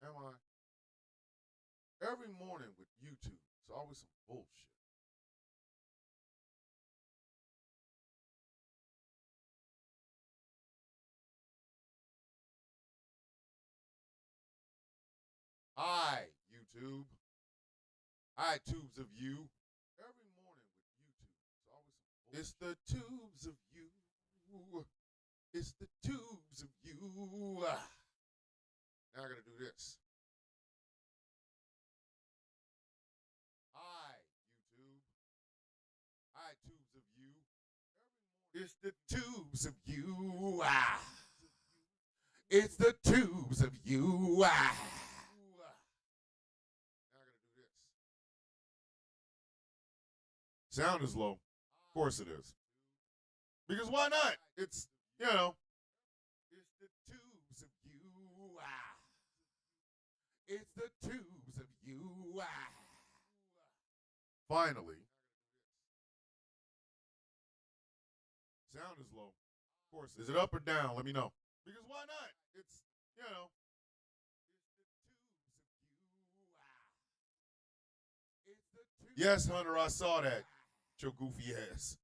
Am I? Every morning with YouTube, it's always some bullshit. Hi, YouTube. Hi, tubes of you. Every morning with YouTube, it's always some bullshit. It's the tubes of you. It's the tubes of you. Now I gotta do this. Hi, YouTube. Hi, tubes of you. It's the tubes of you. It's the tubes of you. Now I gotta do this. Sound is low. Of course it is. Because why not? It's, you know. It's the tubes of you. It's the tubes of you. Finally. Sound is low. Of course. Is it up or down? Let me know. Because why not? It's, you know. Yes, Hunter, I saw that. Your goofy ass.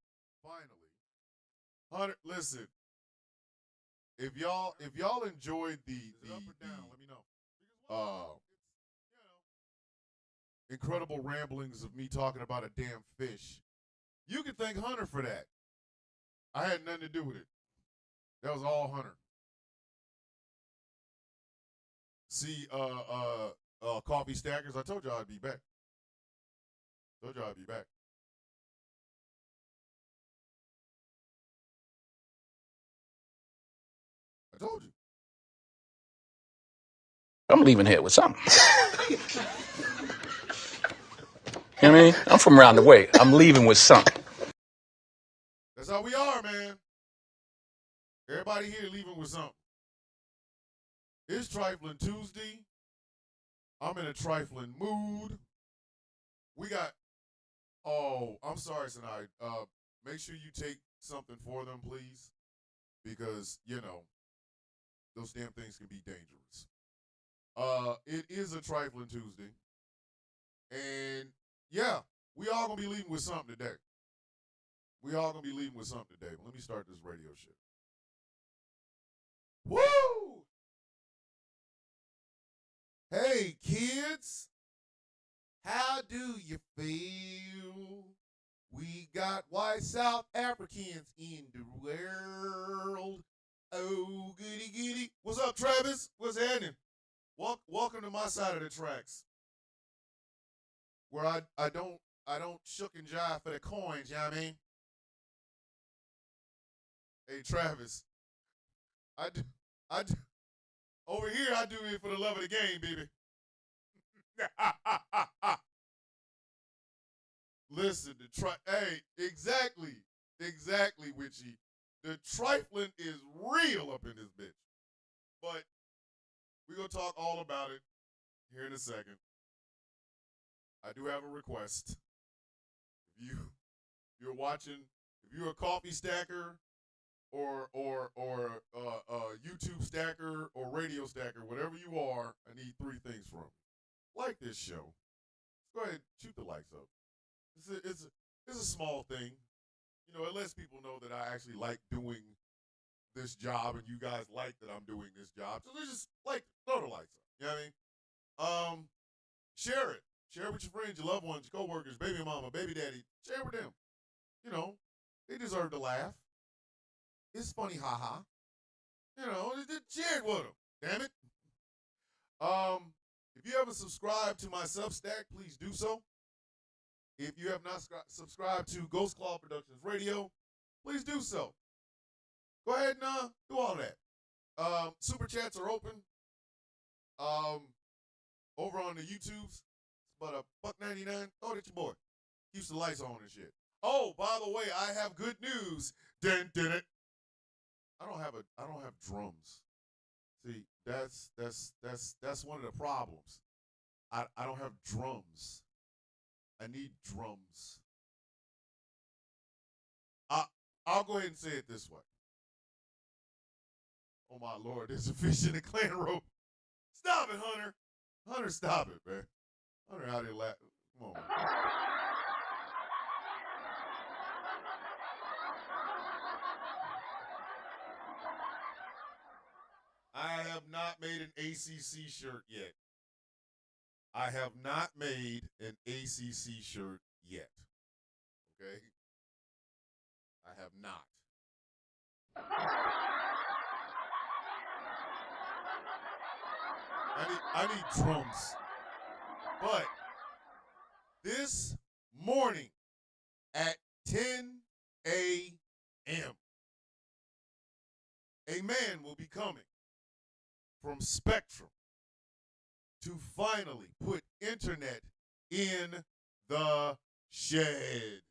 Finally. Hunter, listen. If y'all enjoyed the up or down, let me know. Incredible ramblings of me talking about a damn fish, you can thank Hunter for that. I had nothing to do with it. That was all Hunter. See, coffee stackers. I told y'all I'd be back. Told y'all I'd be back. I told you. I'm leaving here with something. You know what I mean? I'm from around the way. I'm leaving with something. That's how we are, man. Everybody here leaving with something. It's Trifling Tuesday. I'm in a trifling mood. We got. Oh, I'm sorry, Sinai. Make sure you take something for them, please, because those damn things can be dangerous. It is a trifling Tuesday, and yeah, we all gonna be leaving with something today. We all gonna be leaving with something today. But let me start this radio shit. Woo! Hey, kids, how do you feel? We got white South Africans in the world. Oh, goody goody. What's up, Travis? What's happening? Welcome to my side of the tracks, where I don't shook and jive for the coins. You know what I mean? Hey, Travis, I do, I do, over here I do it for the love of the game, baby. Listen, hey, exactly, Witchy. The trifling is real up in this bitch. But we're gonna talk all about it here in a second. I do have a request. If you're watching, if you're a coffee stacker or YouTube stacker or radio stacker, whatever you are, I need three things from you. Like this show. Go ahead, shoot the likes up. It's a small thing. It lets people know that I actually like doing this job, and you guys like that I'm doing this job. So they just like throw the lights up. You know what I mean? Share it. Share it with your friends, your loved ones, your coworkers, baby mama, baby daddy. Share it with them. They deserve to laugh. It's funny, haha. Just share it with them. Damn it. If you haven't subscribed to my Substack, please do so. If you have not subscribed to Ghost Claw Productions Radio, please do so. Go ahead and do all that. Super chats are open. Over on the YouTubes, it's about $1.99. Oh, that's your boy. Keeps the lights on and shit. Oh, by the way, I have good news. Dun. I don't have drums. See, that's one of the problems. I don't have drums. I need drums. I'll go ahead and say it this way. Oh my lord, there's a fish in the clan rope. Stop it, Hunter. Hunter, stop it, man. Hunter out here laughing. Come on, man. I have not made an ACC shirt yet. I have not made an ACC shirt yet. Okay? I have not. I need drums. But this morning at 10 a.m., a man will be coming from Spectrum to finally put internet in the shed.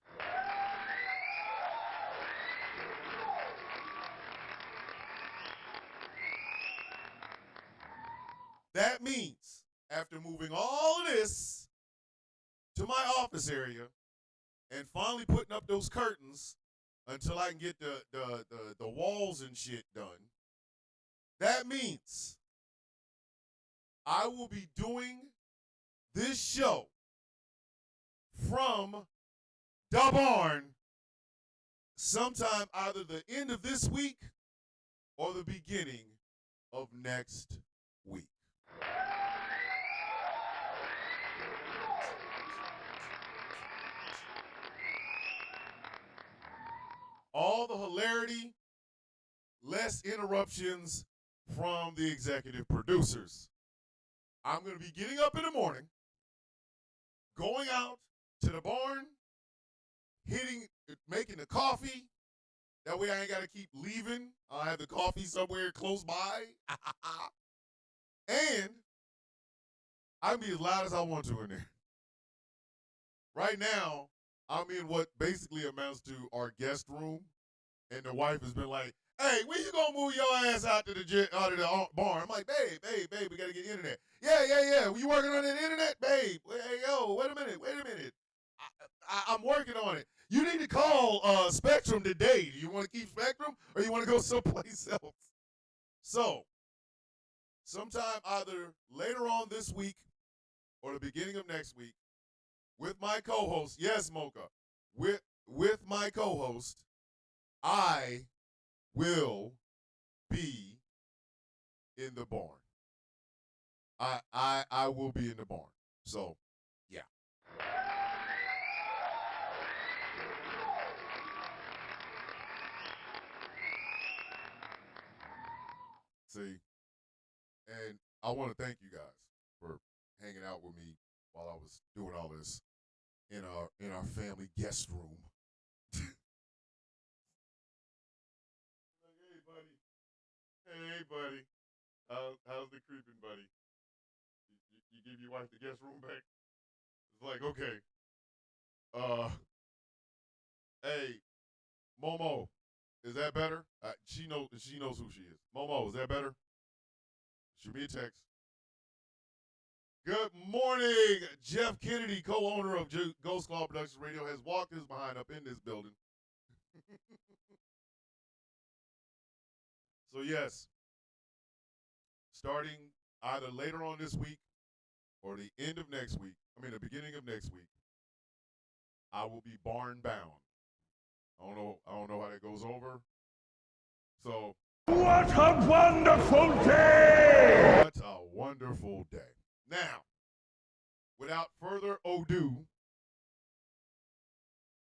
That means after moving all of this to my office area and finally putting up those curtains until I can get the walls and shit done, that means I will be doing this show from the barn sometime either the end of this week or the beginning of next week. All the hilarity, less interruptions from the executive producers. I'm going to be getting up in the morning, going out to the barn, making the coffee. That way I ain't got to keep leaving. I'll have the coffee somewhere close by. And I can be as loud as I want to in there. Right now, I'm in what basically amounts to our guest room, and the wife has been like, "Hey, when you gonna move your ass out to the barn?" I'm like, babe, we gotta get internet. Yeah. You working on the internet, babe? Hey, yo, wait a minute. I'm working on it. You need to call Spectrum today. Do you want to keep Spectrum, or you want to go someplace else? So, sometime either later on this week or the beginning of next week, with my co-host, yes, Mocha, with my co-host, I will be in the barn. I will be in the barn. So, yeah. See, and I want to thank you guys for hanging out with me while I was doing all this in our family guest room. Like, hey buddy, how's the creeping, buddy? You give your wife the guest room back? It's like, okay, hey, Momo, is that better? She knows who she is. Momo, is that better? Shoot me a text. Good morning. Jeff Kennedy, co-owner of Ghost Claw Productions Radio, has walked his behind up in this building. So yes, starting either later on this week or the end of next week, the beginning of next week, I will be barn bound. I don't know how that goes over. So what a wonderful day! What a wonderful day. Now, without further ado,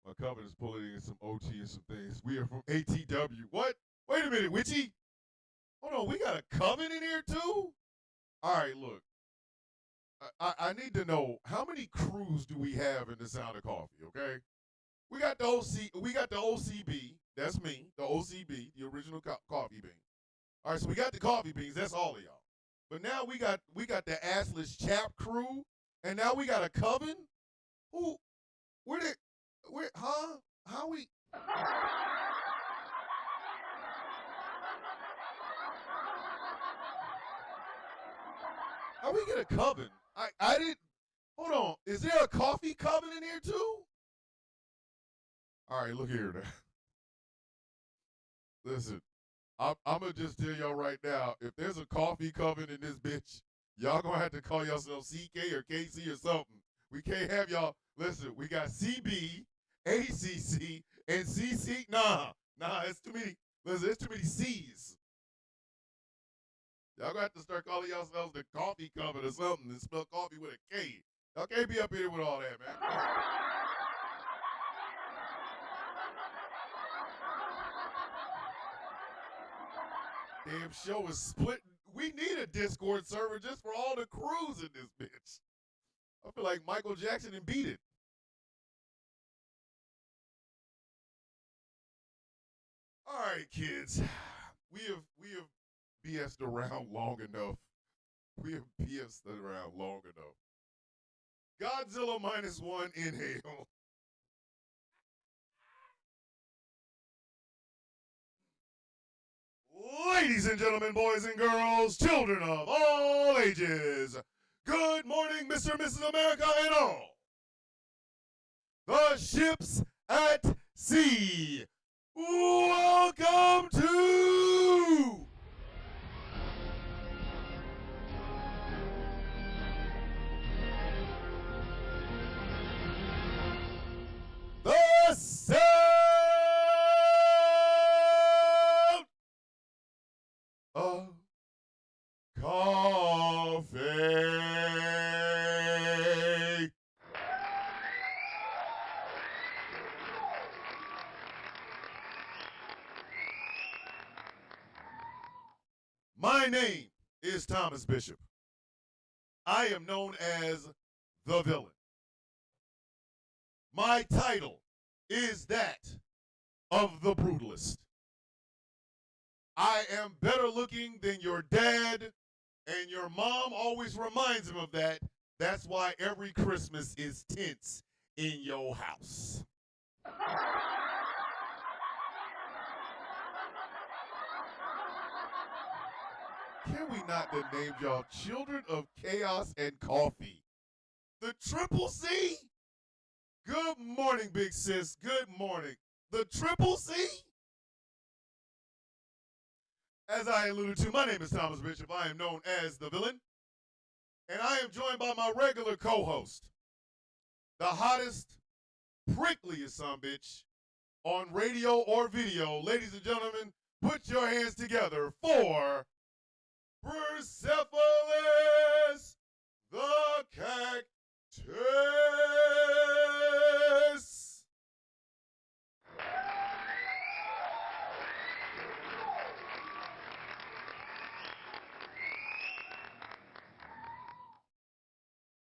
my company is pulling in some OT and some things. We are from ATW. What? Wait a minute, Witchy. Hold on, we got a coven in here too? All right, look. I need to know how many crews do we have in the Sound of Coffee, okay? We got the OCB, that's me, the OCB, the original coffee bean. All right, so we got the coffee beans, that's all of y'all. But now we got the assless chap crew, and now we got a coven? How we? How we get a coven? I didn't, hold on, is there a coffee coven in here too? All right, look here now. Listen, I'm going to just tell y'all right now, if there's a coffee coven in this bitch, Y'all gonna have to call yourself CK or KC or something. We can't have y'all. Listen, we got CB, ACC, and CC. Nah, it's too many. Listen, it's too many C's. Y'all gonna have to start calling yourselves the coffee company or something and spell coffee with a K. Y'all can't be up here with all that, man. Damn show is split. We need a Discord server just for all the crews in this bitch. I feel like Michael Jackson and Beat It. All right, kids. We have BS'd around long enough. We have BS'd around long enough. Godzilla -1, inhale. Ladies and gentlemen, boys and girls, children of all ages, good morning, Mr. and Mrs. America and all. The ships at sea. Welcome to the Sound of Coffee. My name is Thomas Bishop. I am known as the Villain. My title is that of the Brutalist. I am better looking than your dad, and your mom always reminds him of that. That's why every Christmas is tense in your house. Can we not then name y'all Children of Chaos and Coffee? The Triple C? Good morning, big sis. Good morning. The Triple C? As I alluded to, my name is Thomas Bishop. I am known as the Villain. And I am joined by my regular co-host, the hottest, prickliest sumbitch on radio or video. Ladies and gentlemen, put your hands together for Persepolis the Cactus.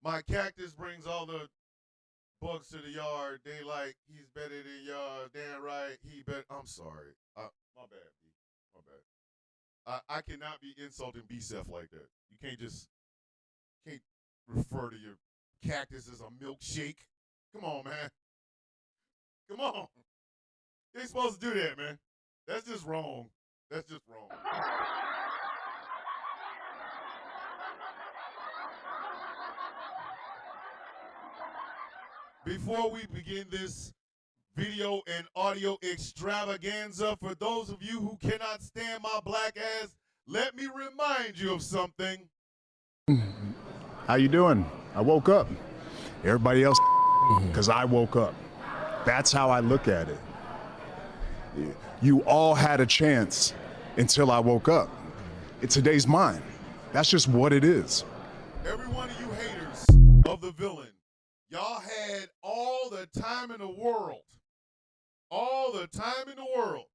My cactus brings all the bugs to the yard. They like, he's better than y'all. Damn right, he better. I'm sorry. My bad, B. My bad. I cannot be insulting B-Seth like that. You can't refer to your cactus as a milkshake. Come on, man. Come on. You ain't supposed to do that, man. That's just wrong. That's just wrong. Before we begin this video and audio extravaganza, for those of you who cannot stand my black ass, let me remind you of something. How you doing? I woke up. Everybody else, because I woke up. That's how I look at it. You all had a chance until I woke up. Today's mine. That's just what it is. Every one of you haters of the Villain, y'all had all the time in the world. All the time in the world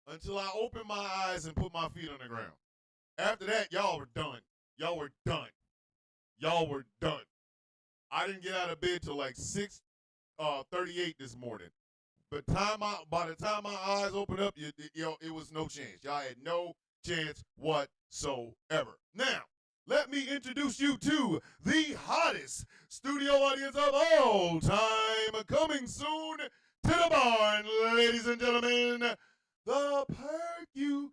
until I opened my eyes and put my feet on the ground. After that, y'all were done. Y'all were done. Y'all were done. I didn't get out of bed till like 6:38 this morning. But by the time my eyes opened up, it was no chance. Y'all had no chance whatsoever. Now, let me introduce you to the hottest studio audience of all time. Coming soon to the barn, ladies and gentlemen, the Perculators.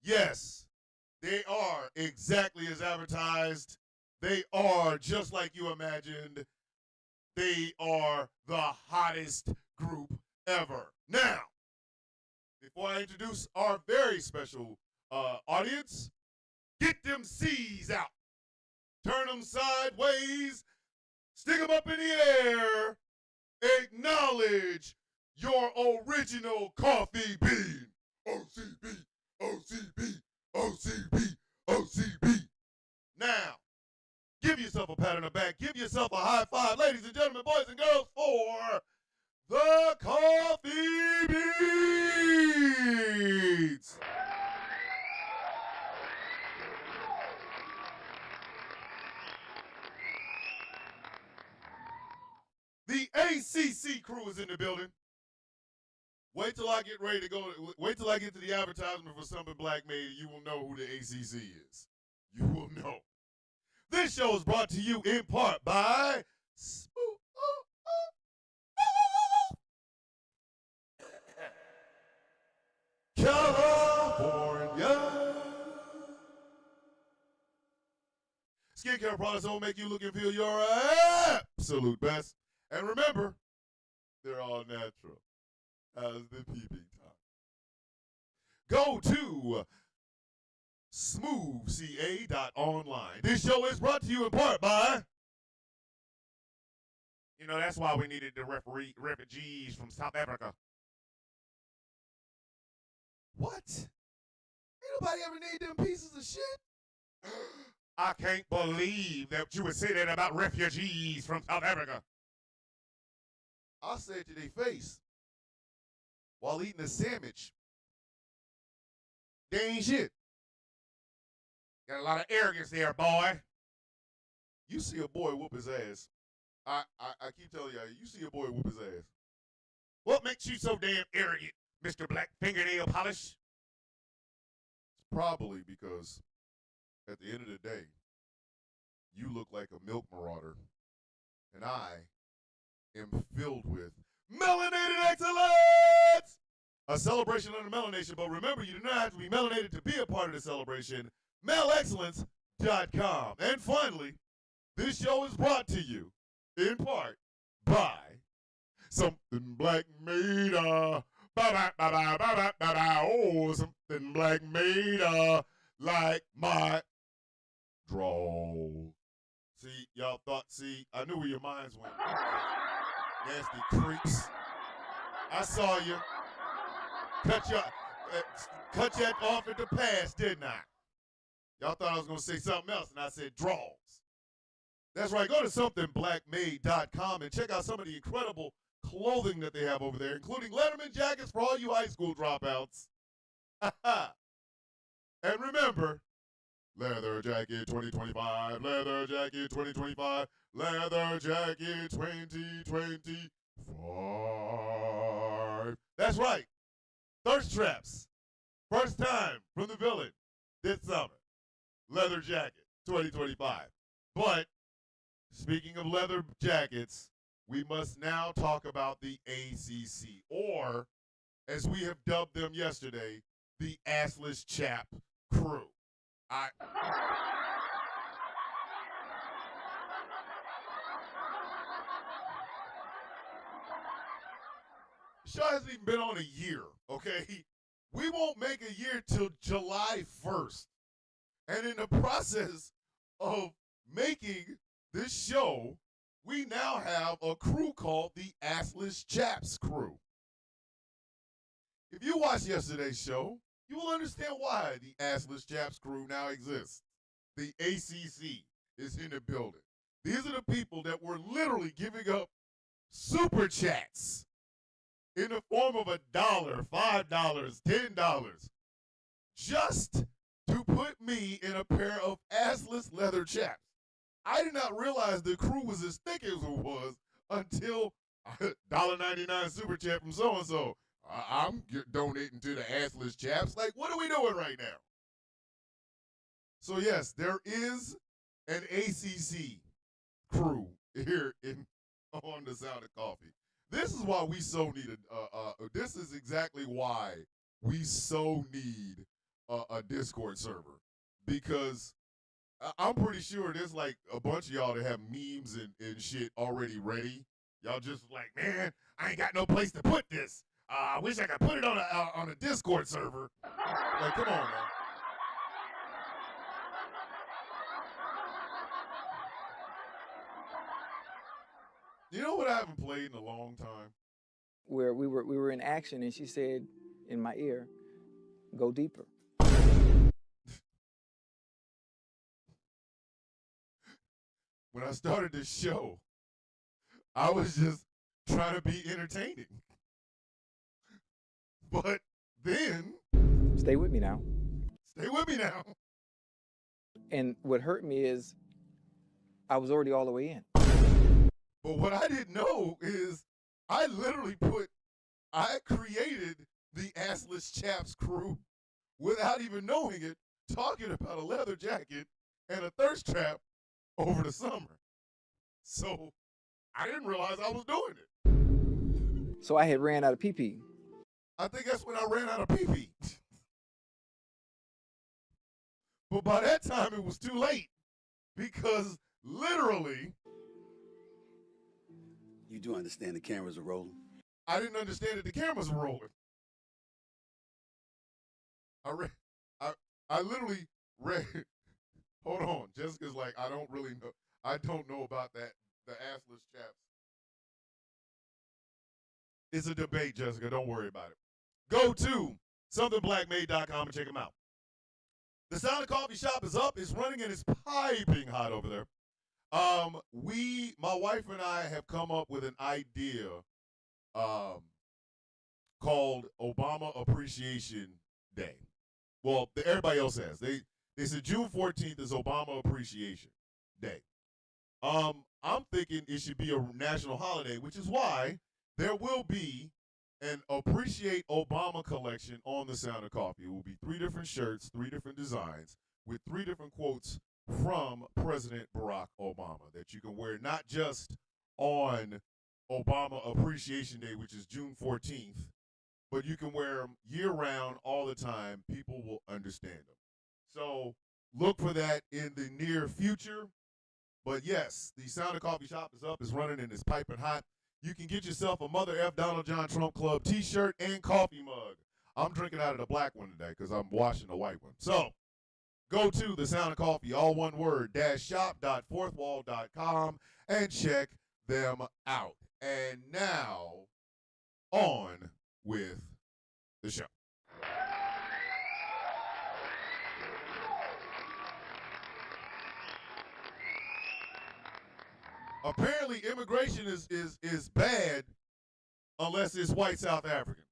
Yes, they are exactly as advertised. They are just like you imagined. They are the hottest group ever. Now, before I introduce our very special audience, get them C's out. Turn them sideways. Stick them up in the air. Acknowledge your original coffee bean. OCB, OCB, OCB, OCB. Now, give yourself a pat on the back. Give yourself a high five, ladies and gentlemen, boys and girls, for the Coffee Beans. The ACC crew is in the building. Wait till I get ready to go. Wait till I get to the advertisement for Something Black Made. You will know who the ACC is. You will know. This show is brought to you in part by California. Skincare products that will make you look and feel your absolute best. And remember, they're all natural. How's the peeping time? Go to smoothca.online. This show is brought to you in part by... You know, that's why we needed the refugees from South Africa. What? Ain't nobody ever need them pieces of shit? I can't believe that you would say that about refugees from South Africa. I'll say it to their face while eating a sandwich. They ain't shit. Got a lot of arrogance there, boy. You see a boy whoop his ass. I keep telling you, you see a boy whoop his ass. What makes you so damn arrogant, Mr. Black Fingernail Polish? It's probably because at the end of the day, you look like a milk marauder, and I am filled with melanated excellence! A celebration under melanation, but remember, you do not have to be melanated to be a part of the celebration. melexcellence.com. And finally, this show is brought to you in part by Something Black Made. Oh, Something Black Made like my draw. See, y'all thought, I knew where your minds went. Nasty creeps. I saw you. Cut that off at the pass, didn't I? Y'all thought I was going to say something else, and I said draws. That's right. Go to somethingblackmade.com and check out some of the incredible clothing that they have over there, including Letterman jackets for all you high school dropouts. And remember, leather jacket 2025, leather jacket 2025, leather jacket 2025. That's right. Thirst traps. First time from the villain this summer. Leather jacket 2025. But speaking of leather jackets, we must now talk about the ACC, or as we have dubbed them yesterday, the Assless Chap Crew. The show hasn't even been on a year, okay? We won't make a year till July 1st. And in the process of making this show, we now have a crew called the Assless Chaps Crew. If you watched yesterday's show, you will understand why the Assless Chaps Crew now exists. The ACC is in the building. These are the people that were literally giving up super chats in the form of $1, $5, $10, just to put me in a pair of assless leather chaps. I did not realize the crew was as thick as it was until $1.99 super chat from so-and-so. I'm donating to the assless chaps. Like, what are we doing right now? So, yes, there is an ACC crew here on the Sound of Coffee. This is why we so need this is exactly why we so need a Discord server. Because I'm pretty sure there's like a bunch of y'all that have memes and shit already ready. Y'all just like, man, I ain't got no place to put this. I wish I could put it on a Discord server. Like, come on, man. You know what I haven't played in a long time? Where we were in action, and she said in my ear, "Go deeper." When I started this show, I was just trying to be entertaining. But then, Stay with me now. stay with me now. And what hurt me is I was already all the way in. But what I didn't know is I created the Assless Chaps crew without even knowing it, talking about a leather jacket and a thirst trap over the summer. So I didn't realize I was doing it. So I had ran out of pee-pee. I think that's when I ran out of pee-pee. But by that time, it was too late because literally, You do understand the cameras are rolling? I didn't understand that the cameras were rolling. I literally read. Hold on, Jessica's like, I don't really know. I don't know about that. The Assless Chaps. It's a debate, Jessica. Don't worry about it. Go to somethingblackmade.com and check them out. The Sound of Coffee Shop is up. It's running and it's piping hot over there. My wife and I have come up with an idea called Obama Appreciation Day. Well, everybody else has. They said June 14th is Obama Appreciation Day. I'm thinking it should be a national holiday, which is why there will be an Appreciate Obama collection on the Sound of Coffee. It will be 3 different shirts, 3 different designs, with 3 different quotes from President Barack Obama that you can wear not just on Obama Appreciation Day, which is June 14th, but you can wear them year-round, all the time. People will understand them. So look for that in the near future. But yes, the Sound of Coffee Shop is up, it's running, and it's piping hot. You can get yourself a Mother F. Donald John Trump Club t-shirt and coffee mug. I'm drinking out of the black one today because I'm washing the white one. So go to the Sound of Coffee, all one word, shop.fourthwall.com and check them out. And now, on with the show. Apparently, immigration is bad unless it's white South African.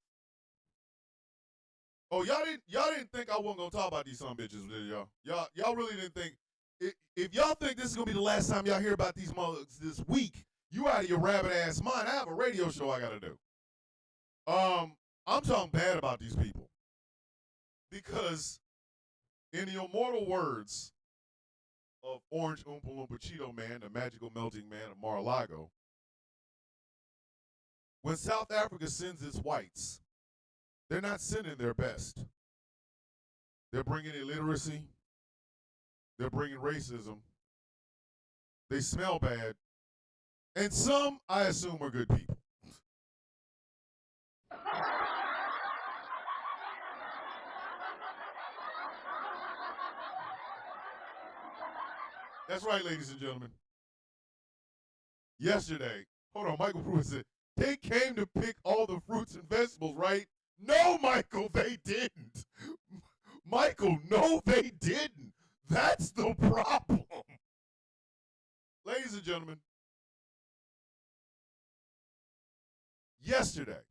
Oh, y'all didn't think I wasn't gonna talk about these some bitches, did y'all? Y'all really didn't think. If y'all think this is gonna be the last time y'all hear about these mothers this week, you out of your rabbit ass mind. I have a radio show I gotta do. I'm talking bad about these people because, in the immortal words of Orange Oompa Loompa Cheeto Man, the magical melting man of Mar-a-Lago, when South Africa sends its whites, they're not sending their best. They're bringing illiteracy. They're bringing racism. They smell bad. And some, I assume, are good people. That's right, ladies and gentlemen. Yesterday, hold on, Michael Pruitt said, they came to pick all the fruits and vegetables, right? No, Michael, they didn't. Michael, no, they didn't. That's the problem. Ladies and gentlemen, yesterday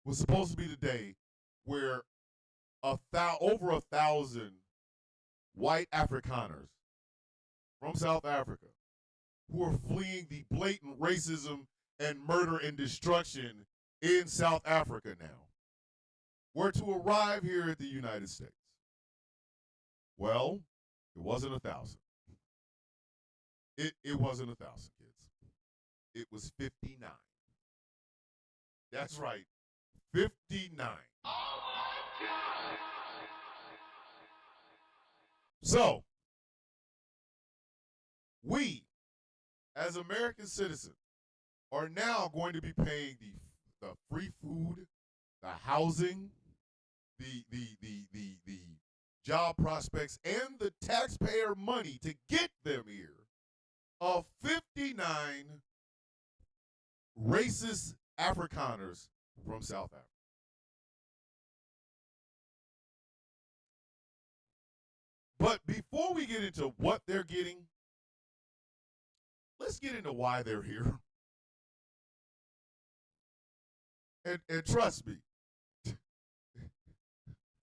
was supposed to be the day where over 1,000 white Afrikaners from South Africa who are fleeing the blatant racism and murder and destruction in South Africa now were to arrive here at the United States. Well, it wasn't 1,000. It wasn't 1,000, kids. It was 59. That's right, 59. Oh, my God. So, We, as American citizens, are now going to be paying the free food, the housing, the job prospects, and the taxpayer money to get them here of 59 racist Afrikaners from South Africa. But before we get into what they're getting, let's get into why they're here. And trust me,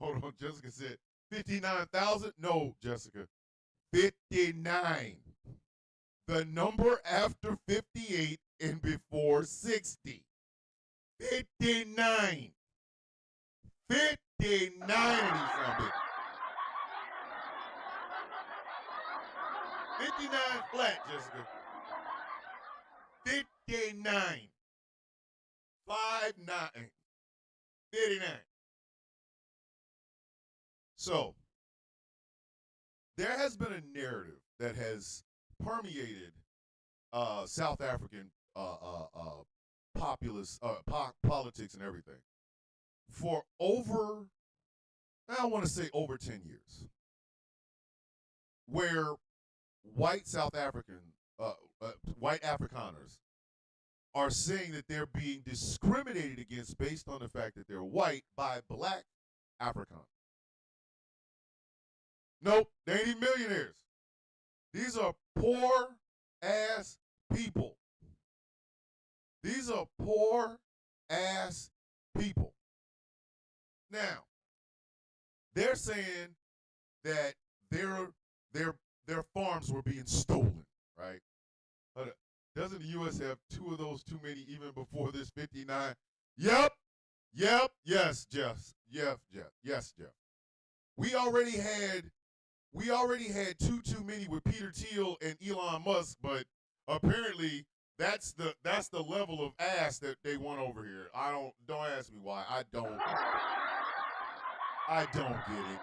hold on, Jessica said 59,000? No, Jessica, 59. The number after 58 and before 60. 59. 59 of these something. 59 flat, Jessica. 59. 59. 59. So, there has been a narrative that has permeated South African populist politics and everything for over, I want to say over 10 years, where white South African, white Afrikaners are saying that they're being discriminated against based on the fact that they're white by black Afrikaners. Nope, they ain't even millionaires. These are poor ass people. These are poor ass people. Now, they're saying that their farms were being stolen, right? Doesn't the U.S. have two of those too many even before this 59? Yep, yes, Jeff. Yes, Jeff. We already had two too many with Peter Thiel and Elon Musk, but apparently that's the level of ass that they want over here. Don't ask me why. I don't get it.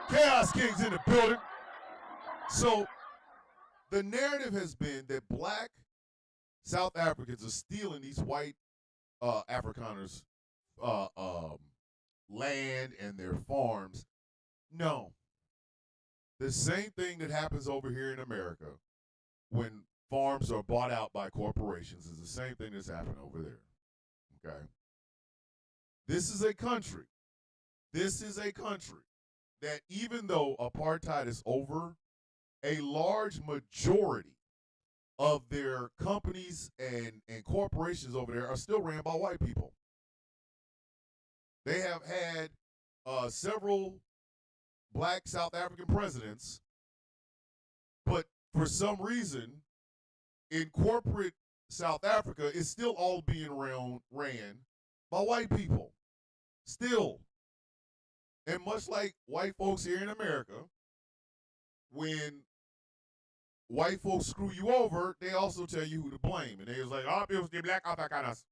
Chaos King's in the building. So the narrative has been that black South Africans are stealing these white Afrikaners' land and their farms. No. The same thing that happens over here in America when farms are bought out by corporations is the same thing that's happening over there. Okay? This is a country that even though apartheid is over, a large majority of their companies and corporations over there are still ran by white people. They have had several black South African presidents, but for some reason, in corporate South Africa, it's still all being ran by white people. Still. And much like white folks here in America, when white folks screw you over, they also tell you who to blame. And they was like, it was the black Afrikaners.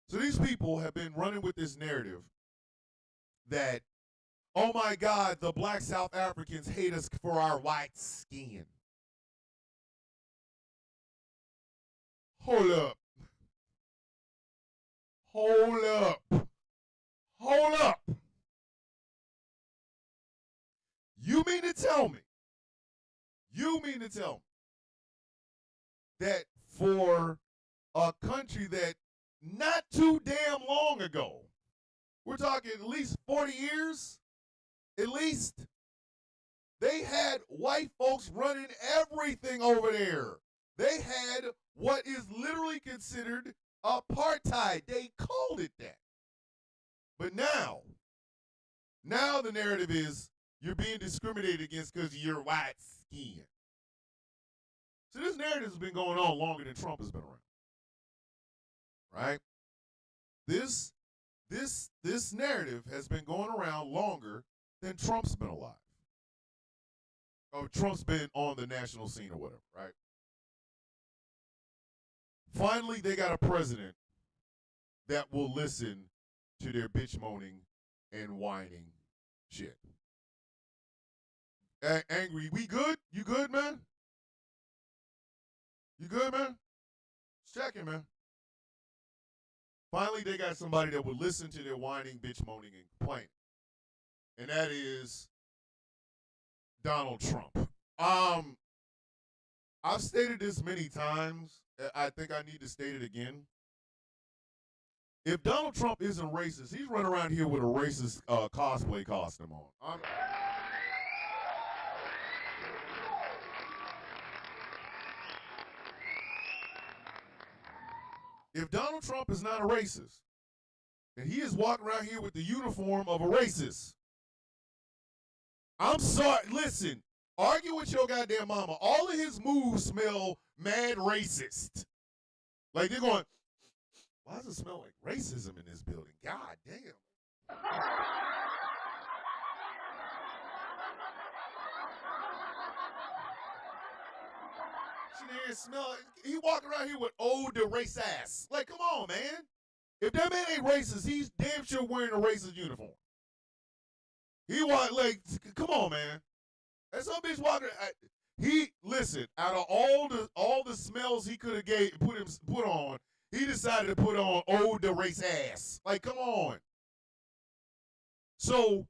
So these people have been running with this narrative that, oh my God, the black South Africans hate us for our white skin. Hold up. You mean to tell me that for a country that not too damn long ago, we're talking at least 40 years, at least, they had white folks running everything over there. They had what is literally considered apartheid. They called it that. But now the narrative is you're being discriminated against because of your white skin. So this narrative has been going on longer than Trump has been around. Right? This narrative has been going around longer than Trump's been alive. Or Trump's been on the national scene or whatever, right? Finally, they got a president that will listen to their bitch moaning and whining shit. Angry. We good? You good, man? You good, man? Just checking, man. Finally, they got somebody that would listen to their whining, bitch, moaning, and complaining. And that is Donald Trump. I've stated this many times. I think I need to state it again. If Donald Trump isn't racist, he's running around here with a racist cosplay costume on. If Donald Trump is not a racist, then he is walking around here with the uniform of a racist. I'm sorry. Listen, argue with your goddamn mama. All of his moves smell mad racist. Like they're going, why does it smell like racism in this building? God damn. Smell. He walking around here with old race ass. Like, come on, man. If that man ain't racist, he's damn sure wearing a racist uniform. He come on, man. That some bitch walking. Listen. Out of all the smells he could have put on, he decided to put on old race ass. Like, come on. So,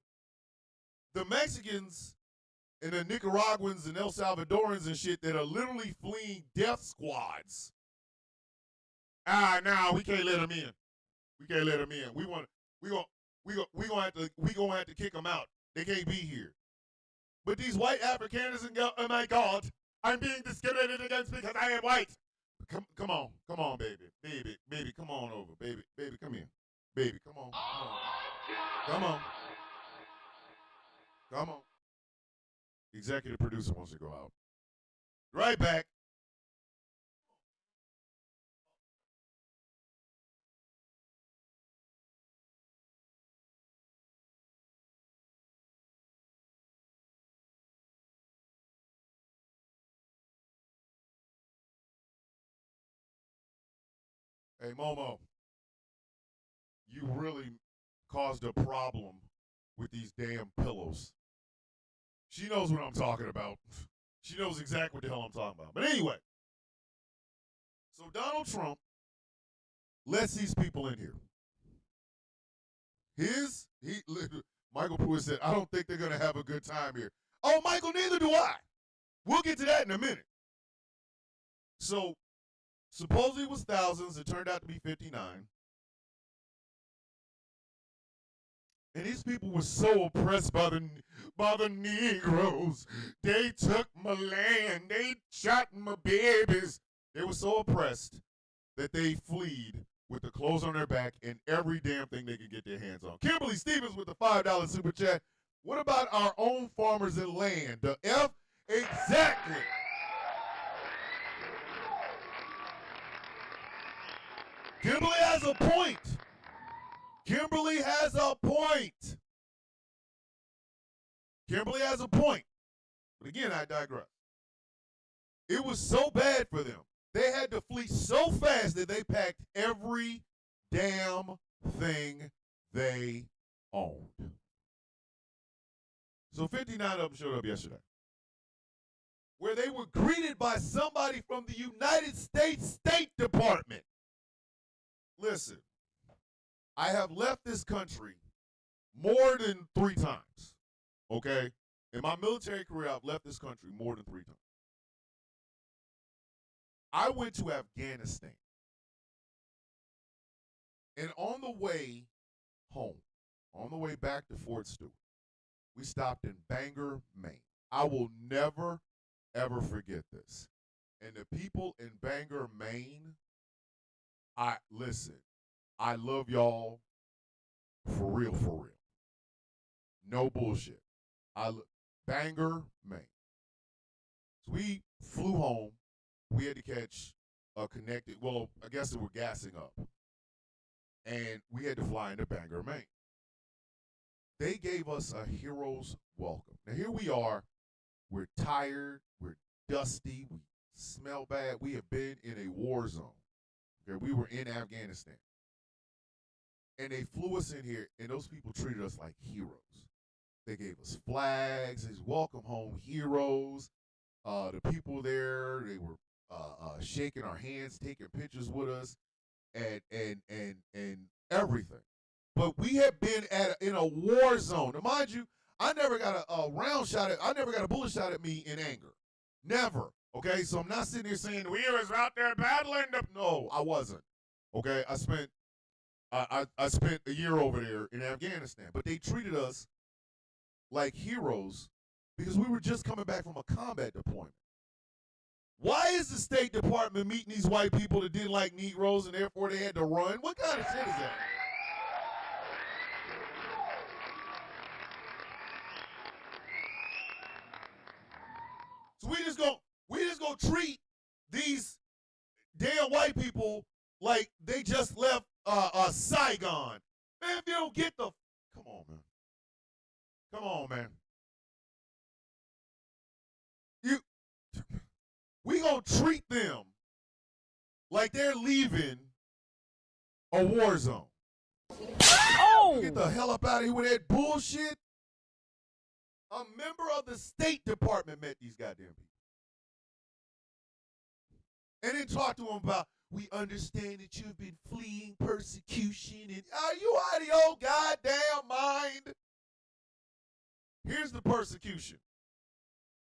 the Mexicans and the Nicaraguans and El Salvadorans and shit that are literally fleeing death squads. Nah, we can't let them in. We can't let them in. We gonna have to kick them out. They can't be here. But these white Afrikaners and go, oh my God, I'm being discriminated against because I am white. Come on, baby, come on over, baby, come here, baby, come on. Executive producer wants to go out. Right back. Hey, Momo, you really caused a problem with these damn pillows. She knows what I'm talking about. She knows exactly what the hell I'm talking about. But anyway, so Donald Trump lets these people in here. Michael Pruitt said, I don't think they're going to have a good time here. Oh, Michael, neither do I. We'll get to that in a minute. So, supposedly it was thousands. It turned out to be 59. And these people were so oppressed by the Negroes. They took my land. They shot my babies. They were so oppressed that they fled with the clothes on their back and every damn thing they could get their hands on. Kimberly Stevens with the $5 super chat. What about our own farmers and land? The F? Exactly. Kimberly has a point. Kimberly has a point. Kimberly has a point. But again, I digress. It was so bad for them. They had to flee so fast that they packed every damn thing they owned. So 59 of them showed up yesterday, where they were greeted by somebody from the United States State Department. Listen, I have left this country more than 3 times, okay? In my military career, I've left this country more than 3 times. I went to Afghanistan. And on the way home, on the way back to Fort Stewart, we stopped in Bangor, Maine. I will never, ever forget this. And the people in Bangor, Maine, listen, I love y'all for real, for real. No bullshit. Bangor, Maine. So we flew home. We had to catch a connected, well, I guess they were gassing up. And we had to fly into Bangor, Maine. They gave us a hero's welcome. Now here we are. We're tired. We're dusty. We smell bad. We have been in a war zone. Okay, we were in Afghanistan. And they flew us in here, and those people treated us like heroes. They gave us flags. These welcome home heroes. The people there, they were shaking our hands, taking pictures with us, and everything. But we have been in a war zone. Now, mind you, I never got I never got a bullet shot at me in anger. Never. Okay, so I'm not sitting here saying we was out there battling. No, I wasn't. Okay, I spent a year over there in Afghanistan, but they treated us like heroes because we were just coming back from a combat deployment. Why is the State Department meeting these white people that didn't like Negroes and therefore they had to run? What kind of shit is that? So we just gonna treat these damn white people like they just left Saigon. Man, if you don't get the come on, man. We gonna treat them like they're leaving a war zone. Oh! Get the hell up out of here with that bullshit. A member of the State Department met these goddamn people. And then talked to them about, we understand that you've been fleeing persecution. And are you out of your goddamn mind? Here's the persecution.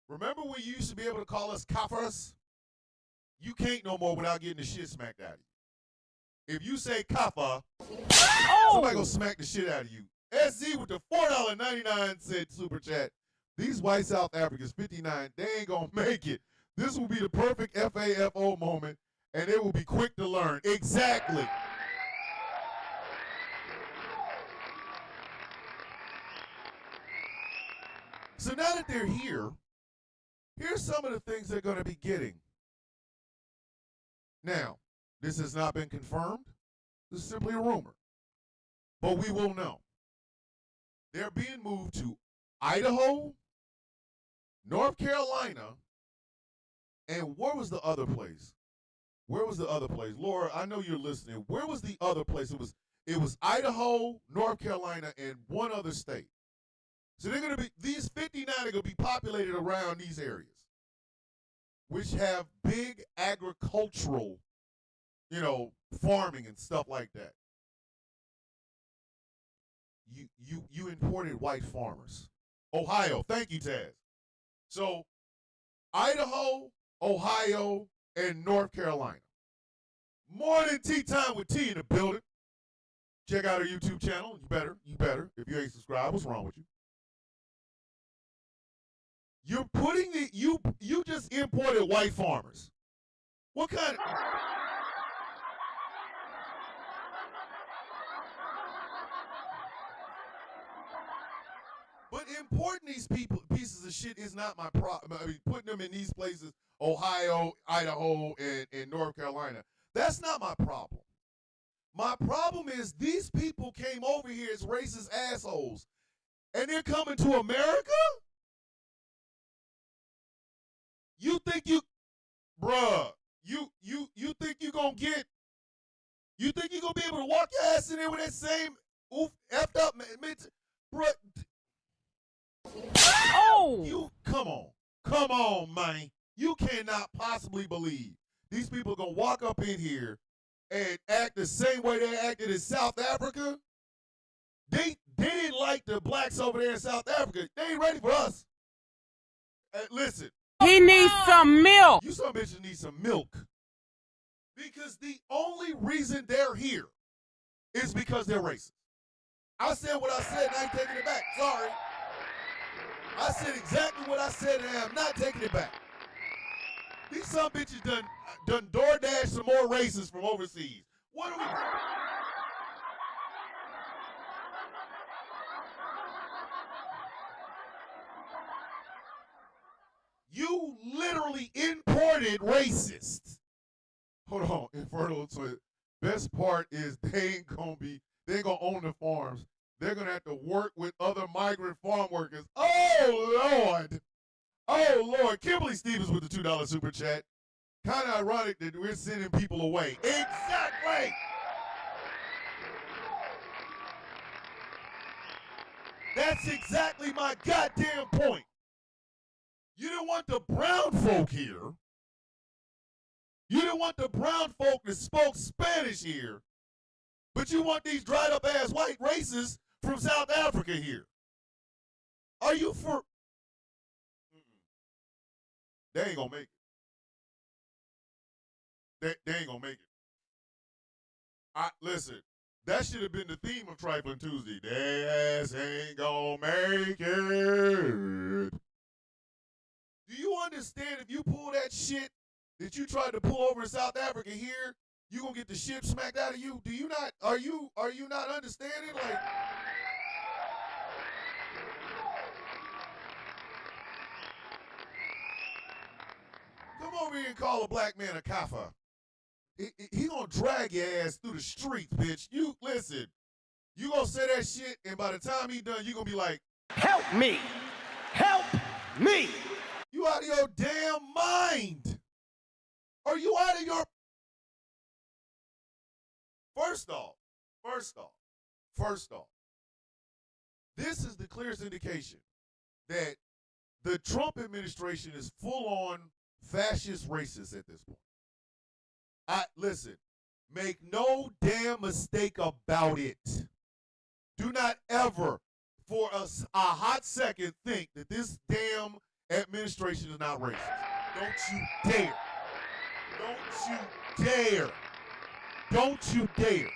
Remember when you used to be able to call us kafirs? You can't no more without getting the shit smacked out of you. If you say kafir, somebody gonna smack the shit out of you. SZ with the $4.99 super chat. These white South Africans, 59, they ain't gonna make it. This will be the perfect FAFO moment, and they will be quick to learn. Exactly. So now that they're here, here's some of the things they're going to be getting. Now, this has not been confirmed. This is simply a rumor. But we will know. They're being moved to Idaho, North Carolina, and where was the other place? Where was the other place? Laura, I know you're listening. Where was the other place? It was Idaho, North Carolina, and one other state. So they're going to be, these 59 are going to be populated around these areas, which have big agricultural, farming and stuff like that. You imported white farmers. Ohio, thank you, Taz. So Idaho, Ohio, and North Carolina. Morning tea time with T in the building. Check out our YouTube channel. You better. If you ain't subscribed, what's wrong with you? You're putting you just imported white farmers. What kind of But importing these pieces of shit is not my problem. I mean, putting them in these places, Ohio, Idaho, and North Carolina, that's not my problem. My problem is these people came over here as racist assholes, and they're coming to America? You think you think you're gonna be able to walk your ass in there with that same effed up bruh. Oh! Come on, man. You cannot possibly believe these people are gonna walk up in here and act the same way they acted in South Africa. They didn't like the blacks over there in South Africa. They ain't ready for us. Listen. He needs some milk. You some bitches need some milk. Because the only reason they're here is because they're racist. I said what I said and I ain't taking it back. Sorry. I said exactly what I said and I'm not taking it back. These some bitches done DoorDash some more racists from overseas. What are we doing? You literally imported racists. Hold on, Infertile. So best part is they ain't gonna own the farms. They're gonna have to work with other migrant farm workers. Oh Lord. Kimberly Stevens with the $2 super chat. Kind of ironic that we're sending people away. Exactly. That's exactly my goddamn point. You didn't want the brown folk here. You didn't want the brown folk that spoke Spanish here. But you want these dried up ass white racists from South Africa here. Are you for? They ain't gonna make it. They ain't gonna make it. Listen, that should have been the theme of Trifling Tuesday. They ass ain't gonna make it. Do you understand if you pull that shit that you tried to pull over in South Africa here, you gonna get the shit smacked out of you? Do you not? Are you not understanding? Like, come over here and call a black man a kafir. He gonna drag your ass through the streets, bitch. You listen. You gonna say that shit, and by the time he done, you gonna be like, "Help me! Help me!" You out of your damn mind? Are you out of your? First off, this is the clearest indication that the Trump administration is full on fascist racist at this point. Listen, make no damn mistake about it. Do not ever, for a hot second, think that this damn administration is not racist. Don't you dare. Don't you dare. Don't you dare.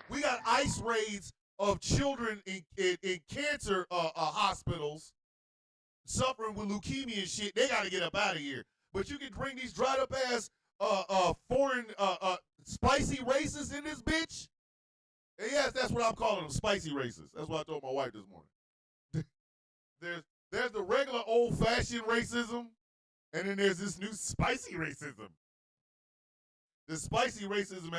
We got ICE raids of children in cancer hospitals suffering with leukemia and shit. They got to get up out of here. But you can bring these dried up ass foreign spicy racists in this bitch? And yes, that's what I'm calling them, spicy racists. That's what I told my wife this morning. There's the regular old-fashioned racism, and then there's this new spicy racism. The spicy racism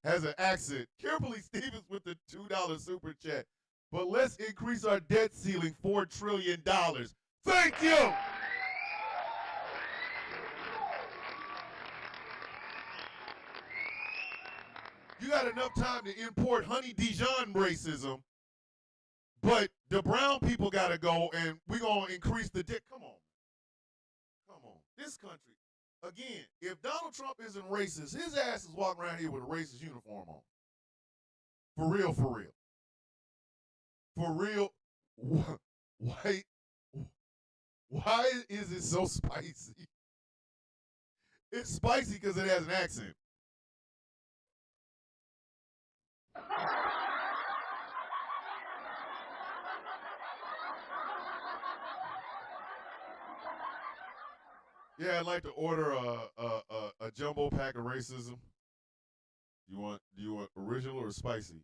has an accent. Kimberly Stevens with the $2 super chat. But let's increase our debt ceiling $4 trillion. Thank you. You got enough time to import Honey Dijon racism, but the brown people got to go, and we're going to increase the debt. Come on. This country, again, if Donald Trump isn't racist, his ass is walking around here with a racist uniform on. For real. For real. Why is it so spicy? It's spicy because it has an accent. Yeah, I'd like to order a jumbo pack of racism. Do you want original or spicy?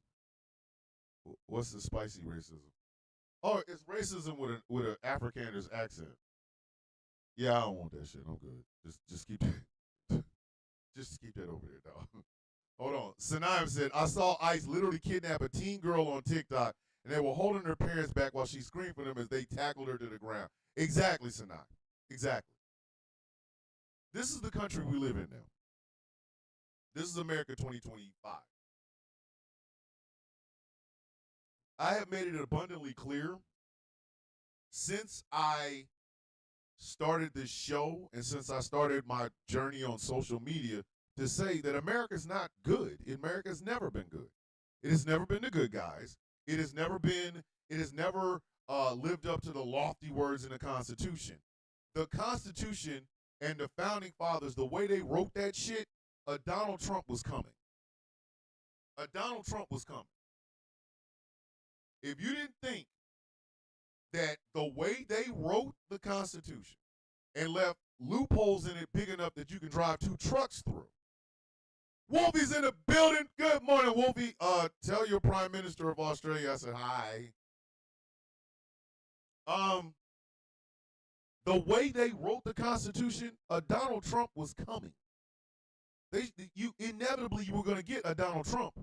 What's the spicy racism? Oh, it's racism with an Afrikaner's accent. Yeah, I don't want that shit. I'm good. Just keep that. Just keep that over there, dog. Hold on. Sanaim said, I saw ICE literally kidnap a teen girl on TikTok, and they were holding her parents back while she screamed for them as they tackled her to the ground. Exactly, Sanaim. Exactly. This is the country we live in now. This is America 2025. I have made it abundantly clear since I started this show and since I started my journey on social media to say that America's not good. America's never been good. It has never been the good guys. It has never lived up to the lofty words in the Constitution. The Constitution and the Founding Fathers, the way they wrote that shit, Donald Trump was coming. Donald Trump was coming. If you didn't think that the way they wrote the Constitution and left loopholes in it big enough that you can drive 2 trucks through. Wolfie's in the building. Good morning, Wolfie. Tell your Prime Minister of Australia I said hi. The way they wrote the Constitution, Donald Trump was coming. You inevitably were going to get a Donald Trump.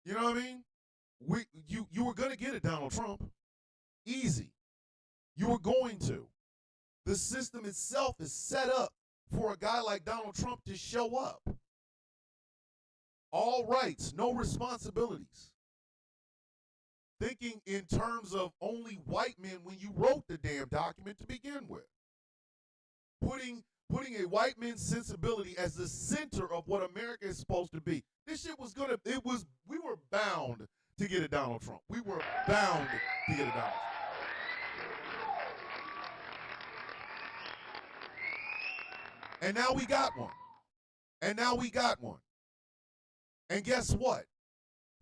You know what I mean? You were going to get a Donald Trump. Easy. You were going to. The system itself is set up for a guy like Donald Trump to show up. All rights, no responsibilities. thinking in terms of only white men when you wrote the damn document to begin with. Putting a white man's sensibility as the center of what America is supposed to be. This shit was we were bound to get a Donald Trump. We were bound to get a Donald Trump. And now we got one. And guess what?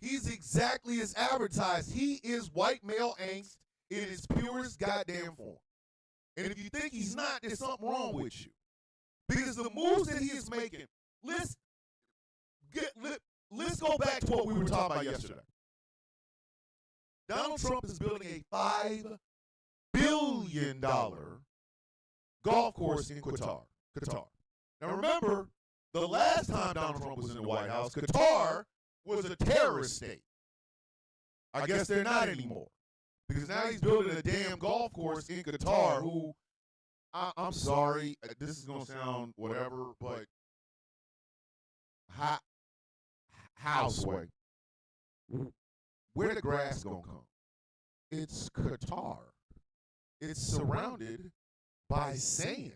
He's exactly as advertised. He is white male angst in its purest goddamn form. And if you think he's not, there's something wrong with you. Because the moves that he is making, let's go back to what we were talking about yesterday. Donald Trump is building a $5 billion golf course in Qatar. Now remember, the last time Donald Trump was in the White House, Qatar was a terrorist state. I guess they're not anymore. Because now he's building a damn golf course in Qatar who, I'm sorry, this is going to sound whatever, but how, Sway? Where the grass going to come? It's Qatar. It's surrounded by sand.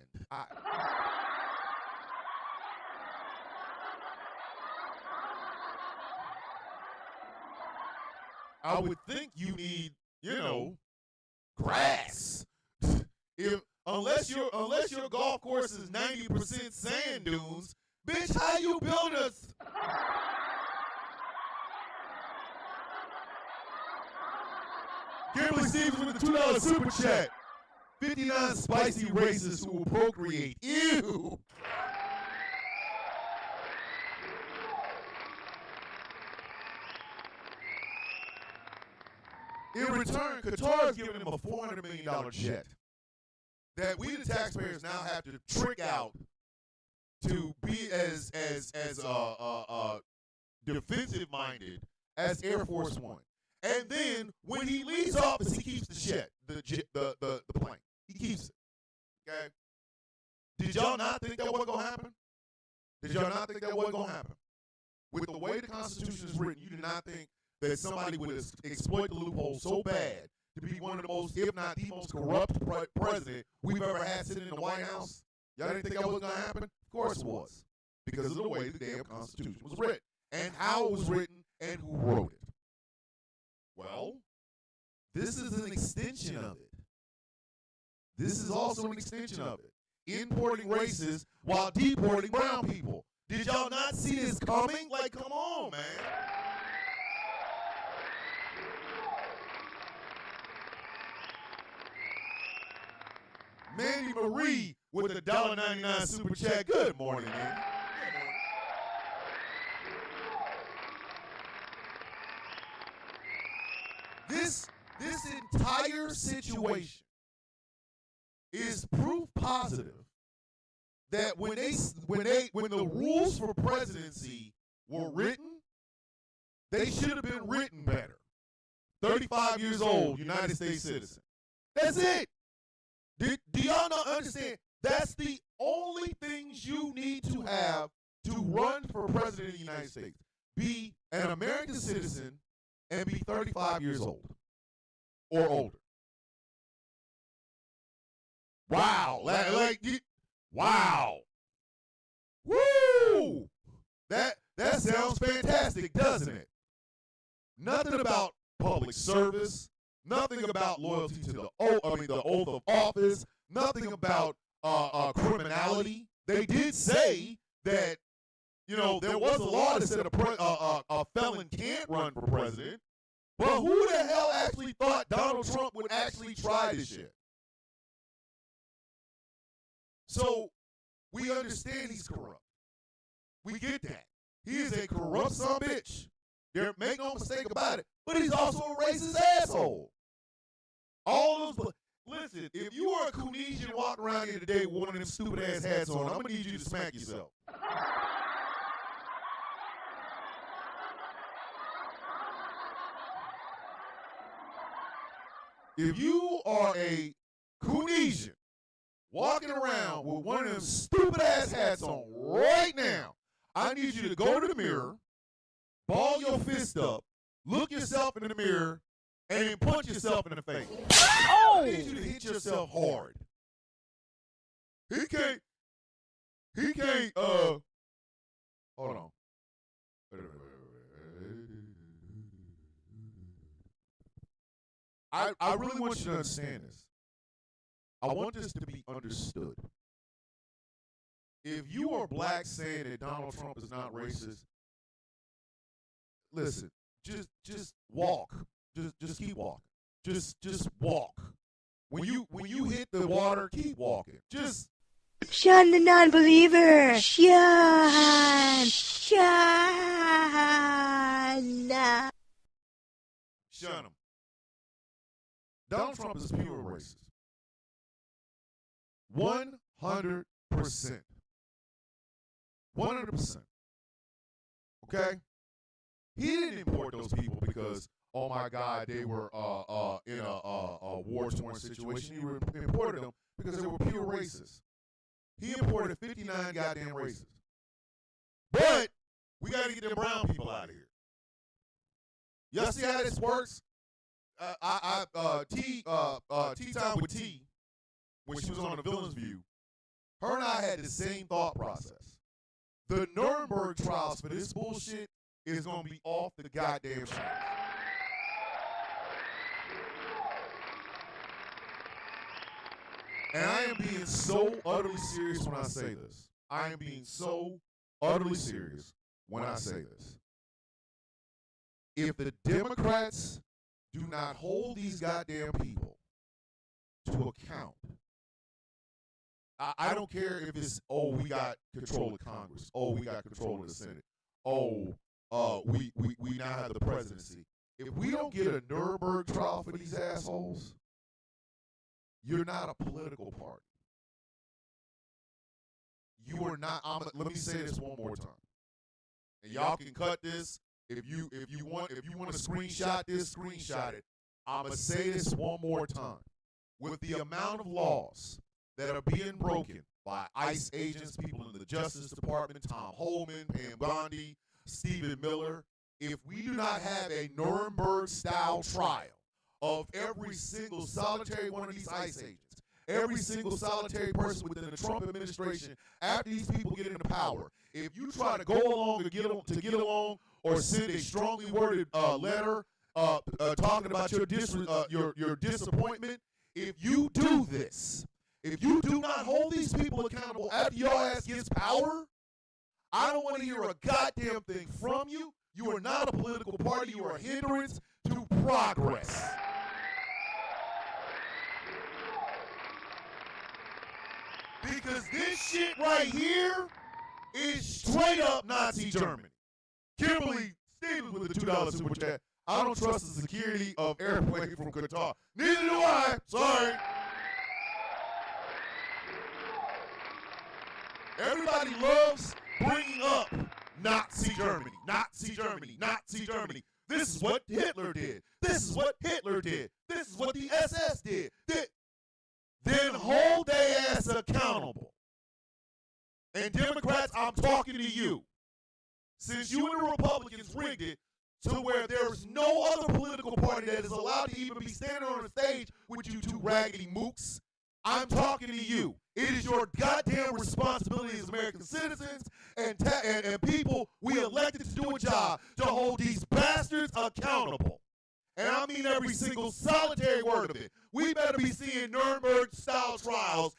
I would think you need, grass. Unless your golf course is 90% sand dunes, bitch, how you build a Kimberly Stevens with the $2 super chat. 59 spicy racists who will procreate. Ew. In return, Qatar is giving him a $400 million jet that we, the taxpayers, now have to trick out to be as defensive-minded as Air Force One. And then when he leaves office, he keeps the jet, the plane. He keeps it. Okay. Did y'all not think that wasn't gonna happen? Did y'all not think that wasn't gonna happen? With the way the Constitution is written, you did not think that somebody would exploit the loophole so bad to be one of the most, if not the most corrupt president we've ever had sitting in the White House? Y'all didn't think that was going to happen? Of course it was. Because of the way the damn Constitution was written. And how it was written and who wrote it. Well, this is an extension of it. This is also an extension of it. Importing racists while deporting brown people. Did y'all not see this coming? Like, come on, man. Mandy Marie with the $1.99 super chat. Good morning, man. This entire situation is proof positive that when the rules for presidency were written, they should have been written better. 35 years old, United States citizen. That's it. Do y'all not understand? That's the only things you need to have to run for president of the United States. Be an American citizen and be 35 years old or older. Wow. Wow. Woo! That sounds fantastic, doesn't it? Nothing about public service. Nothing about loyalty to the oath of office. Nothing about criminality. They did say that, there was a law that said a felon can't run for president. But who the hell actually thought Donald Trump would actually try this shit? So we understand he's corrupt. We get that. He is a corrupt son of a bitch. Make no mistake about it. But he's also a racist asshole. All those. Listen, if you are a Coonesian walking around here today with one of them stupid ass hats on, I'm gonna need you to smack yourself. If you are a Coonesian walking around with one of them stupid ass hats on right now, I need you to go to the mirror, ball your fist up, look yourself in the mirror, and then punch yourself in the face. Oh! I need you to hit yourself hard. He can't, hold on. I really want you to understand this. I want this to be understood. If you are black saying that Donald Trump is not racist, listen, just walk. Just keep walking. Just walk. When you hit the water, keep walking. Just Sean the non-believer. Sean. shun him. Donald Trump is pure racist. 100%. 100%. Okay? He didn't import those people because, oh my God, they were in a war-torn situation. He imported them because they were pure racists. He imported 59 goddamn racists. But we got to get them brown people out of here. Y'all see how this works? Tea Time with T, when she was on The Villain's View, her and I had the same thought process. The Nuremberg trials for this bullshit is going to be off the goddamn chain. And I am being so utterly serious when I say this. I am being so utterly serious when I say this. If the Democrats do not hold these goddamn people to account, I don't care if it's, oh, we got control of Congress. Oh, we got control of the Senate. Oh, we now have the presidency. If we don't get a Nuremberg trial for these assholes, you're not a political party. You are not. Let me say this one more time, and y'all can cut this if you want to screenshot this, screenshot it. I'm gonna say this one more time. With the amount of laws that are being broken by ICE agents, people in the Justice Department, Tom Holman, Pam Bondi, Stephen Miller, if we do not have a Nuremberg-style trial of every single solitary one of these ICE agents, every single solitary person within the Trump administration, after these people get into power, if you try to go along to get along or send a strongly worded letter talking about your disappointment, if you do this, if you do not hold these people accountable after your ass gets power, I don't want to hear a goddamn thing from you. You are not a political party. You are a hindrance to progress. Because this shit right here is straight up Nazi Germany. Kimberly Stevens with the $2 super chat. I don't trust the security of airplane from Qatar. Neither do I. Sorry. Everybody loves bringing up Nazi Germany, Nazi Germany, Nazi Germany. This is what Hitler did. This is what Hitler did. This is what the SS did. Then hold their ass accountable. And Democrats, I'm talking to you. Since you and the Republicans rigged it to where there's no other political party that is allowed to even be standing on the stage with you two raggedy mooks, I'm talking to you. It is your goddamn responsibility as American citizens and people we elected to do a job to hold these bastards accountable. And I mean every single solitary word of it. We better be seeing Nuremberg-style trials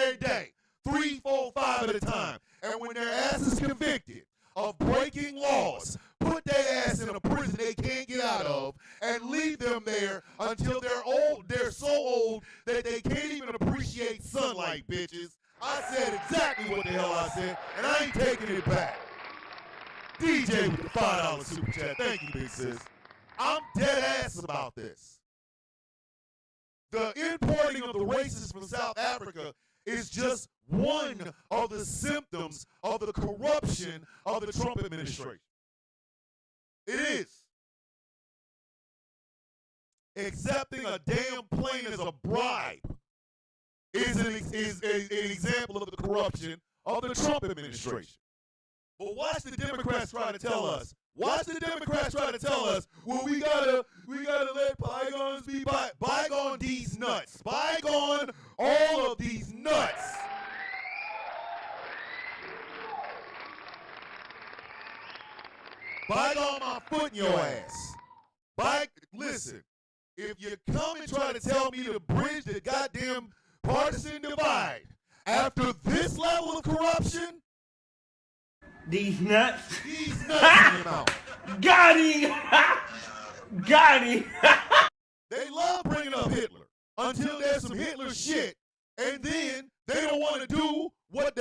every day, 3, 4, 5 at a time. And when their ass is convicted of breaking laws, put their ass in a prison they can't get out of, and leave them there until they're old. They're so old that they can't even appreciate sunlight, bitches. I said exactly what the hell I said, and I ain't taking it back. DJ with the $5 super chat. Thank you, big sis. I'm dead ass about this. The importing of the racists from South Africa is just one of the symptoms of the corruption of the Trump administration. It is. Accepting a damn plane as a bribe is an example of the corruption of the Trump administration. But watch the Democrats try to tell us Watch the Democrats try to tell us, well, we gotta let bygones be bygone these nuts. Bygone all of these nuts. Bygone my foot in your ass. Listen, if you come and try to tell me to bridge the goddamn partisan divide after this level of corruption, These nuts. these nuts in your mouth. Got him. Got him. They love bringing up Hitler until there's some Hitler shit, and then they don't want to do what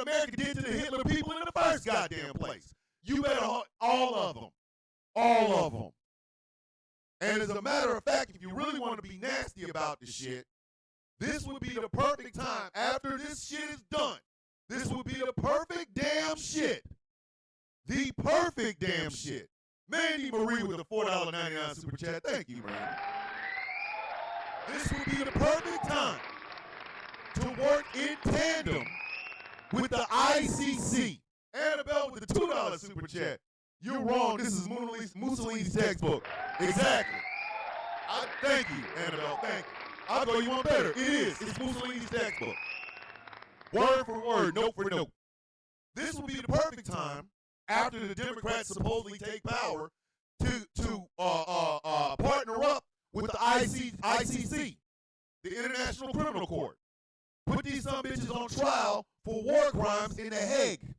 America did to the Hitler people in the first goddamn place. You better all of them. And as a matter of fact, if you really want to be nasty about this shit, this would be the perfect time after this shit is done. This would be the perfect damn shit. The perfect damn shit. Mandy Marie with the $4.99 super chat. Thank you, man. This would be the perfect time to work in tandem with the ICC. Annabelle with the $2 super chat. You're wrong. This is Mussolini's textbook. Exactly. Thank you, Annabelle. Thank you. I'll go you one better. It is. It's Mussolini's textbook. Word for word, note for note. This will be the perfect time after the Democrats supposedly take power to partner up with the ICC, the International Criminal Court. Put these some bitches on trial for war crimes in The Hague.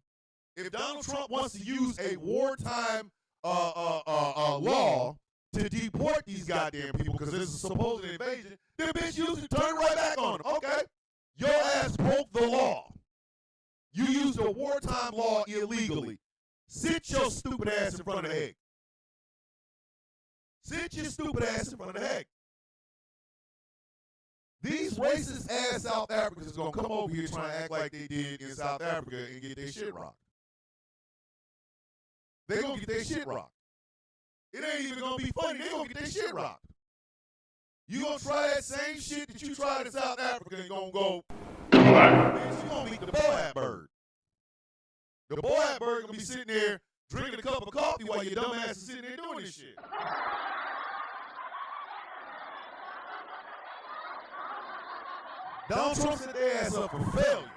If Donald Trump wants to use a wartime law to deport these goddamn people because this is a supposed invasion, then bitch use it, turn right back on them. Okay. Your ass broke the law. You used a wartime law illegally. Sit your stupid ass in front of The Hague. Sit your stupid ass in front of The Hague. These racist ass South Africans is gonna come over here trying to act like they did in South Africa and get their shit rocked. They gonna get their shit rocked. It ain't even gonna be funny. They gonna get their shit rocked. You gonna try that same shit that you tried in South Africa and gonna go, bitch, you gonna meet the Boab bird. The Boab bird gonna be sitting there drinking a cup of coffee while your dumb ass is sitting there doing this shit. Donald Trump set their ass up for failure.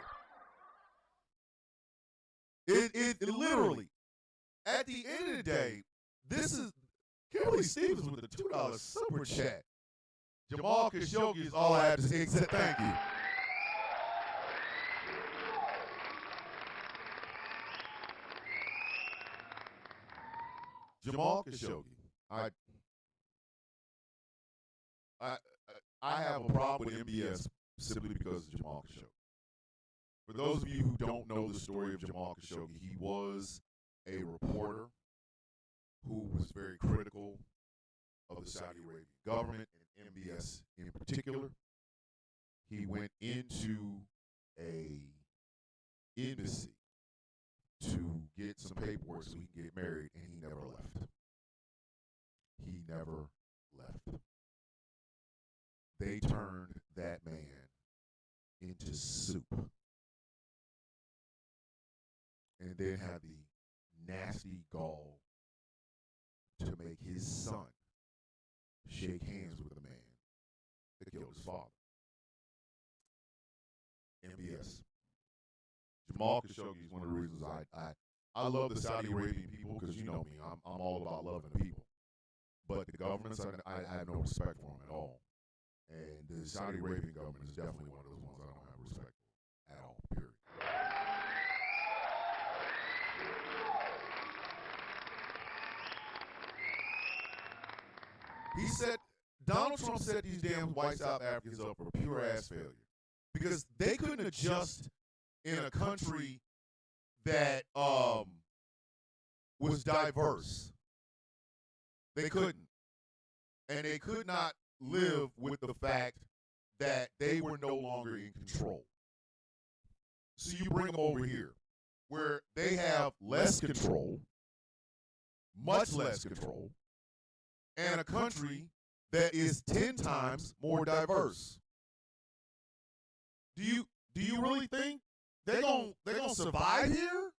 It literally, at the end of the day, this is Kimberly Stevens with the $2 super chat. Jamal Khashoggi is all I have to say except thank you. Jamal Khashoggi, I have a problem with MBS simply because of Jamal Khashoggi. For those of you who don't know the story of Jamal Khashoggi, he was a reporter who was very critical of the Saudi Arabian government and MBS in particular. He went into a embassy to get some paperwork so he can get married, and he never left. He never left. They turned that man into soup. And then had the nasty gall to make his son shake hands with the man that killed his father. MBS. Jamal Khashoggi is one of the reasons I love the Saudi Arabian people, because you know me, I'm all about loving the people. But the governments, I have no respect for them at all. And the Saudi Arabian government is definitely one of those ones I don't have respect for at all, period. He said, Donald Trump set these damn white South Africans up for pure ass failure because they couldn't adjust in a country that was diverse. They couldn't. And they could not live with the fact that they were no longer in control. So you bring them over here where they have less control, much less control, and a country that is 10 times more diverse. Do you really think they're gonna survive here?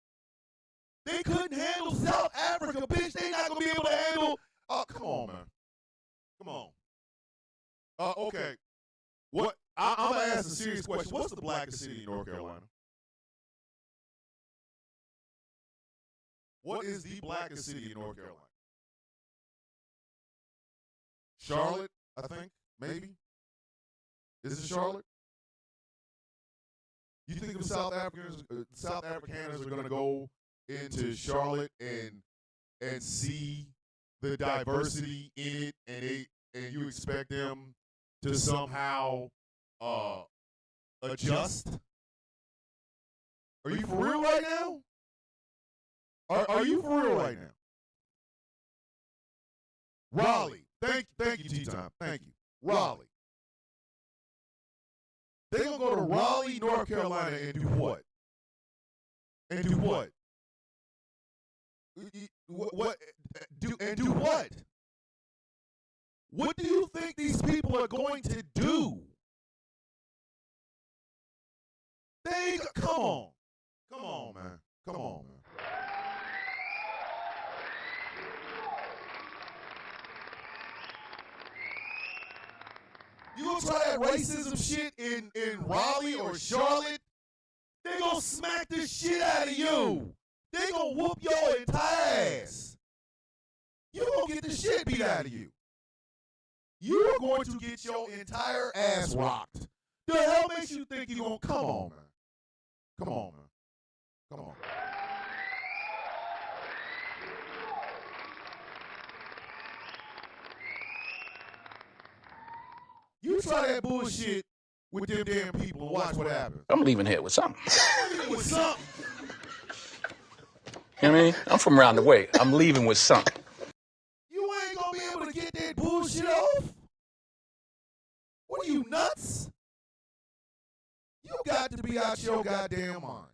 They couldn't handle South Africa, bitch. They not gonna be able to handle. Oh, come on, man. Come on. Okay. What? I'm gonna ask a serious question. What's the blackest city in North Carolina? What is the blackest city in North Carolina? Charlotte, I think, maybe. Is it Charlotte? You think the South Africans are gonna go into Charlotte and see the diversity in it, and you expect them to somehow adjust? Are you for real right now? Are you for real right now? Raleigh. Thank you, T-Time. Thank you. Raleigh. They're going to go to Raleigh, North Carolina and do what? And do what? What? Do what? What do you think these people are going to do? Come on. Come on, man. Come on, man. You gonna try that racism shit in Raleigh or Charlotte? They gonna smack the shit out of you. They gonna whoop your entire ass. You gonna get the shit beat out of you. You are going to get your entire ass rocked. The hell makes you think you gonna come on, man? Come on, man. Come on. You try that bullshit with them damn people and watch what happens. I'm leaving here with something. With something. You know what I mean? I'm from around the way. I'm leaving with something. You ain't gonna be able to get that bullshit off. What are you, nuts? You got to be out your goddamn mind.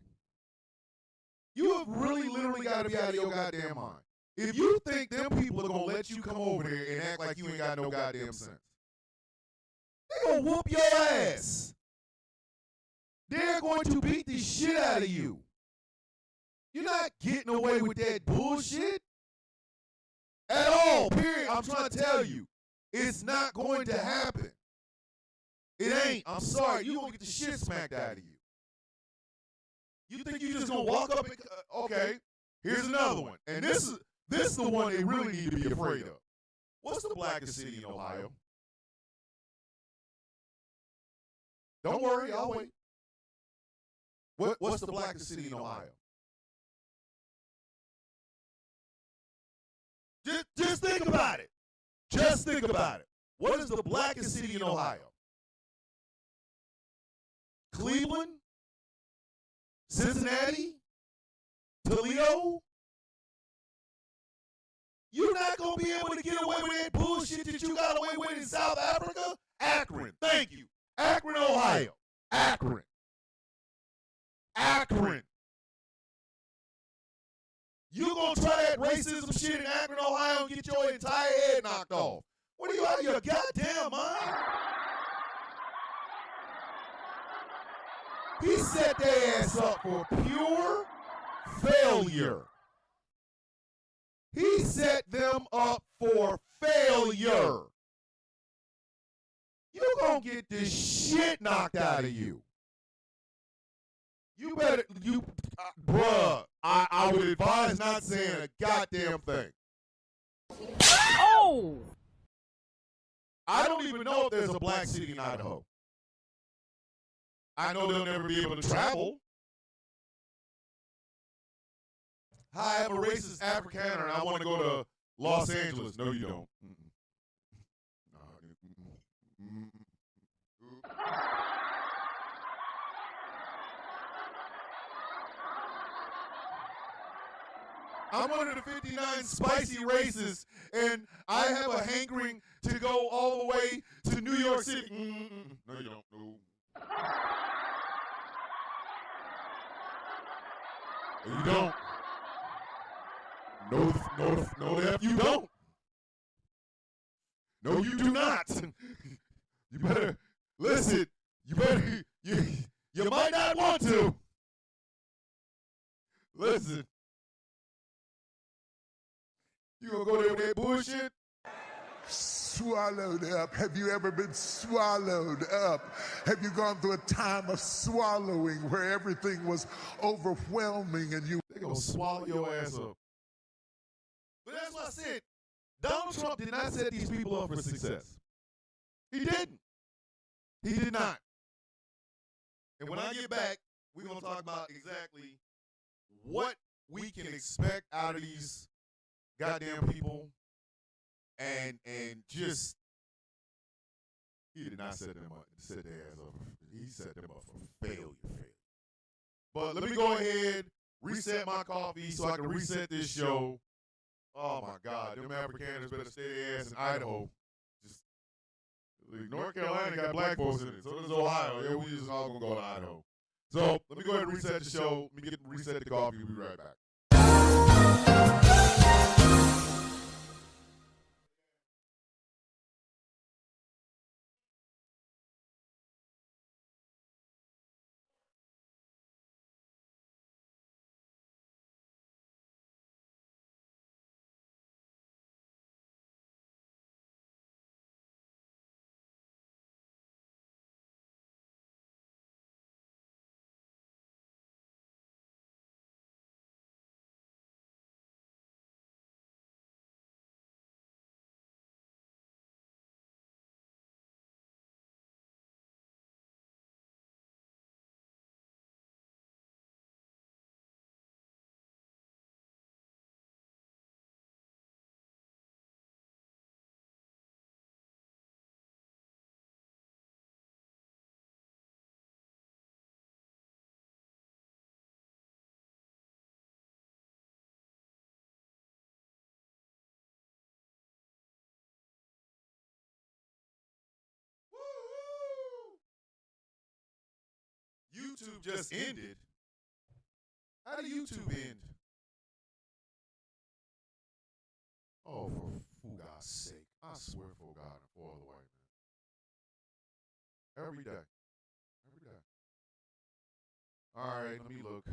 You have really literally got to be out of your goddamn mind. If you think them people are gonna let you come over there and act like you ain't got no goddamn sense, they're gonna whoop your ass. They're going to beat the shit out of you. You're not getting away with that bullshit at all, period. I'm trying to tell you, it's not going to happen. It ain't. I'm sorry. You're going to get the shit smacked out of you. You think you just going to walk up and, okay, here's another one. And this is the one they really need to be afraid of. What's the blackest city in Ohio? Don't worry, I'll wait. What's the blackest city in Ohio? Just think about it. Just think about it. What is the blackest city in Ohio? Cleveland? Cincinnati? Toledo? You're not going to be able to get away with that bullshit that you got away with in South Africa? Akron. Thank you. Akron, Ohio. Akron. Akron. You gonna try that racism shit in Akron, Ohio, and get your entire head knocked off? What are you out of your goddamn mind? He set their ass up for pure failure. He set them up for failure. You gonna get this shit knocked out of you. You better, bruh, I would advise not saying a goddamn thing. Oh! I don't even know if there's a black city in Idaho. I know they'll never be able to travel. Hi, I'm a racist Afrikaner and I want to go to Los Angeles. No, you don't. I'm one of the 59 spicy races, and I have a hankering to go all the way to New York City. No, you don't. No. No, you don't. No, the F you don't. No, you do not. You better, listen, you might not want to. Listen. You gonna go there with that bullshit? Swallowed up. Have you ever been swallowed up? Have you gone through a time of swallowing where everything was overwhelming and you... They gonna swallow your ass up. But that's what I said. Donald Trump did not set these people up for success. He didn't. He did not. And when I get back, we're gonna talk about exactly what we can expect out of these goddamn people. And just, he did not set them up, set their ass up. He set them up for failure. But let me go ahead, reset my coffee so I can reset this show. Oh my God, them Afrikaners better stay their ass in Idaho. Just, North Carolina got black folks in it, so does Ohio. Yeah, we just all gonna go to Idaho. So let me go ahead and reset the show. Let me reset the coffee. We'll be right back. YouTube just ended. How did YouTube end? Oh, for God's sake. I swear for God and for all the white men. Every day. All right, let me look.